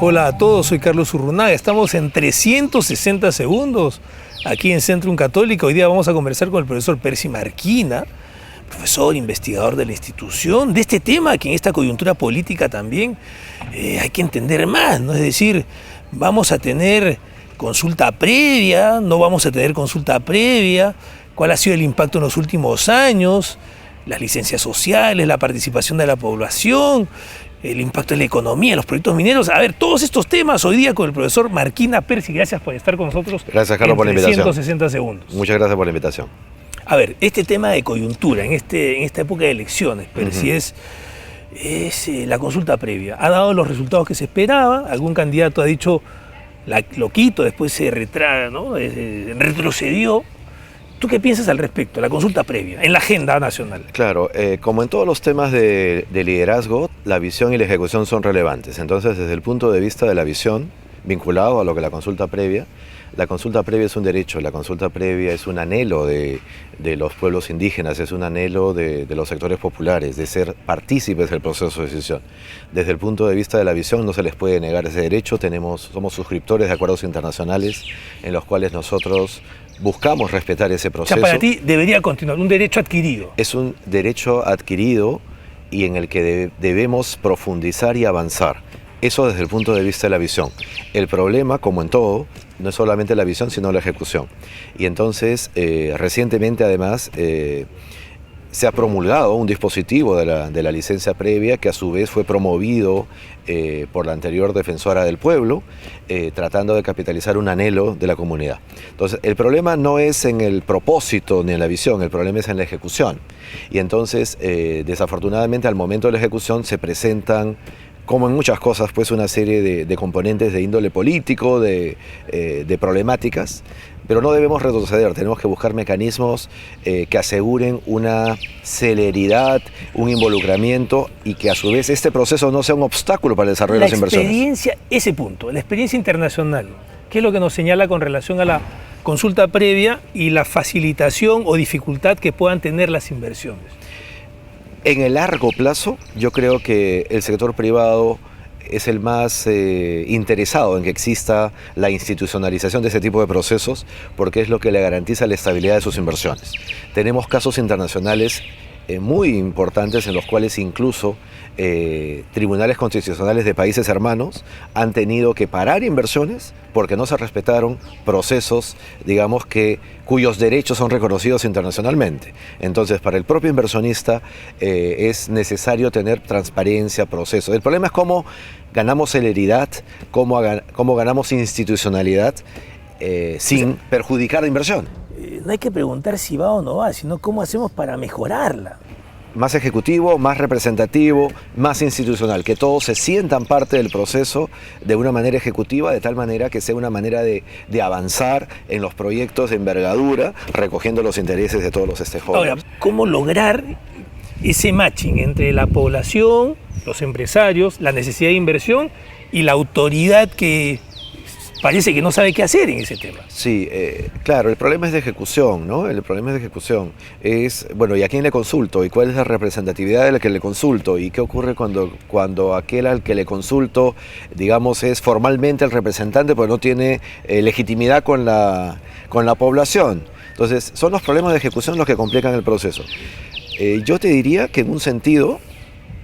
Hola a todos, soy Carlos Urrunaga. Estamos en 360 segundos aquí en Centrum Católica. Hoy día vamos a conversar con el profesor Percy Marquina, profesor, investigador de la institución, de este tema que en esta coyuntura política también hay que entender más, ¿no? Es decir, vamos a tener consulta previa, no vamos a tener consulta previa, cuál ha sido el impacto en los últimos años, las licencias sociales, la participación de la población, el impacto en la economía, los proyectos mineros. A ver, todos estos temas hoy día con el profesor Marquina. Percy, gracias por estar con nosotros. Gracias, Carlos, por la invitación. 360 segundos. Muchas gracias por la invitación. A ver, este tema de coyuntura en esta época de elecciones, Percy, es la consulta previa. ¿Ha dado los resultados que se esperaba? ¿Algún candidato ha dicho lo quito, después se retrae, ¿no? Retrocedió? ¿Tú qué piensas al respecto, la consulta previa, en la agenda nacional? Claro, como en todos los temas de liderazgo, la visión y la ejecución son relevantes. Entonces, desde el punto de vista de la visión, vinculado a lo que la consulta previa es un derecho, la consulta previa es un anhelo de los pueblos indígenas, es un anhelo de los sectores populares, de ser partícipes del proceso de decisión. Desde el punto de vista de la visión no se les puede negar ese derecho. Somos suscriptores de acuerdos internacionales en los cuales nosotros buscamos respetar ese proceso. O sea, para ti debería continuar, un derecho adquirido. Es un derecho adquirido y en el que debemos profundizar y avanzar. Eso desde el punto de vista de la visión. El problema, como en todo, no es solamente la visión, sino la ejecución. Y entonces, recientemente además, se ha promulgado un dispositivo de la licencia previa que a su vez fue promovido por la anterior defensora del pueblo, tratando de capitalizar un anhelo de la comunidad. Entonces, el problema no es en el propósito ni en la visión, el problema es en la ejecución. Y entonces, desafortunadamente, al momento de la ejecución se presentan, como en muchas cosas, pues una serie de componentes de índole político, de problemáticas, pero no debemos retroceder, tenemos que buscar mecanismos que aseguren una celeridad, un involucramiento y que a su vez este proceso no sea un obstáculo para el desarrollo de las inversiones. La experiencia, ese punto, la experiencia internacional, ¿qué es lo que nos señala con relación a la consulta previa y la facilitación o dificultad que puedan tener las inversiones? En el largo plazo, yo creo que el sector privado es el más interesado en que exista la institucionalización de ese tipo de procesos porque es lo que le garantiza la estabilidad de sus inversiones. Tenemos casos internacionales muy importantes en los cuales incluso tribunales constitucionales de países hermanos han tenido que parar inversiones porque no se respetaron procesos, digamos, cuyos derechos son reconocidos internacionalmente. Entonces, para el propio inversionista es necesario tener transparencia, procesos. El problema es cómo ganamos celeridad, cómo ganamos institucionalidad sin perjudicar la inversión. No hay que preguntar si va o no va, sino cómo hacemos para mejorarla. Más ejecutivo, más representativo, más institucional, que todos se sientan parte del proceso de una manera ejecutiva, de tal manera que sea una manera de avanzar en los proyectos de envergadura, recogiendo los intereses de todos los stakeholders. Ahora, ¿cómo lograr ese matching entre la población, los empresarios, la necesidad de inversión y la autoridad que parece que no sabe qué hacer en ese tema? Sí, claro, el problema es de ejecución, ¿no? El problema es de ejecución. Bueno, ¿y a quién le consulto? ¿Y cuál es la representatividad del que le consulto? ¿Y qué ocurre cuando aquel al que le consulto, digamos, es formalmente el representante, pero no tiene legitimidad con la población? Entonces, son los problemas de ejecución los que complican el proceso. Yo te diría que en un sentido,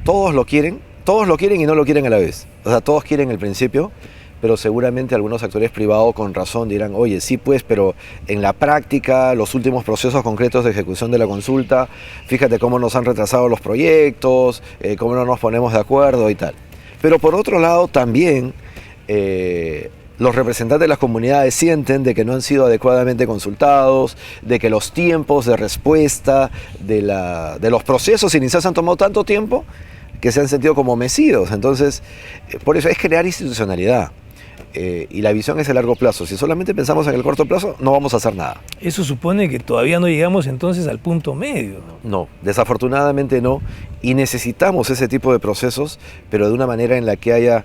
todos lo quieren y no lo quieren a la vez. O sea, todos quieren el principio, pero seguramente algunos actores privados con razón dirán, oye, sí pues, pero en la práctica, los últimos procesos concretos de ejecución de la consulta, fíjate cómo nos han retrasado los proyectos, cómo no nos ponemos de acuerdo y tal. Pero por otro lado también los representantes de las comunidades sienten de que no han sido adecuadamente consultados, de que los tiempos de respuesta de los procesos iniciales han tomado tanto tiempo que se han sentido como mecidos. Entonces, por eso es crear institucionalidad. y la visión es a largo plazo. Si solamente pensamos en el corto plazo, no vamos a hacer nada. Eso supone que todavía no llegamos entonces al punto medio. No, desafortunadamente no, y necesitamos ese tipo de procesos, pero de una manera en la que haya...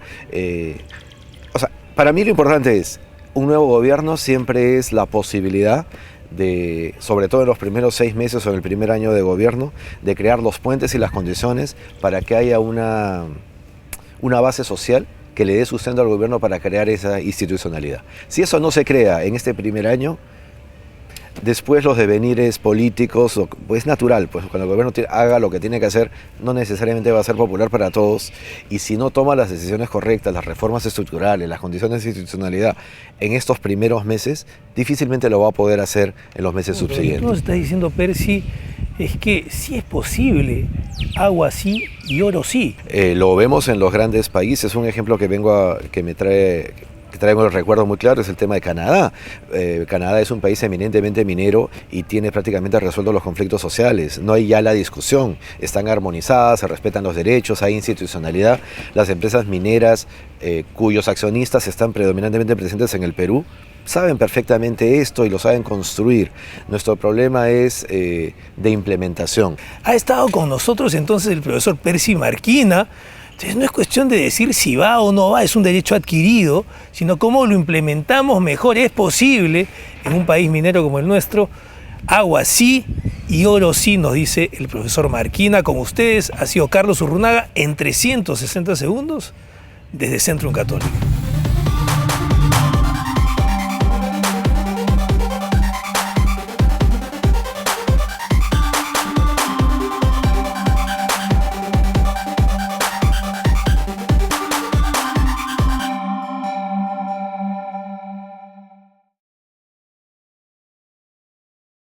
o sea, para mí lo importante es, un nuevo gobierno siempre es la posibilidad de, sobre todo en los primeros 6 meses o en el primer año de gobierno, de crear los puentes y las condiciones para que haya una base social que le dé sustento al gobierno para crear esa institucionalidad. Si eso no se crea en este primer año, después los devenires políticos, pues es natural, pues cuando el gobierno haga lo que tiene que hacer, no necesariamente va a ser popular para todos, y si no toma las decisiones correctas, las reformas estructurales, las condiciones de institucionalidad en estos primeros meses, difícilmente lo va a poder hacer en los meses subsiguientes. Lo que tú estás diciendo, Percy, es que sí es posible, agua sí y oro sí. Lo vemos en los grandes países. Un ejemplo que traigo el recuerdo muy claro es el tema de Canadá. Canadá es un país eminentemente minero y tiene prácticamente resueltos los conflictos sociales. No hay ya la discusión, están armonizadas, se respetan los derechos, hay institucionalidad. Las empresas mineras cuyos accionistas están predominantemente presentes en el Perú saben perfectamente esto y lo saben construir. Nuestro problema es de implementación. Ha estado con nosotros entonces el profesor Percy Marquina. Entonces no es cuestión de decir si va o no va, es un derecho adquirido, sino cómo lo implementamos mejor. Es posible en un país minero como el nuestro, agua sí y oro sí, nos dice el profesor Marquina. Con ustedes ha sido Carlos Urrunaga en 360 segundos desde Centrum Católico.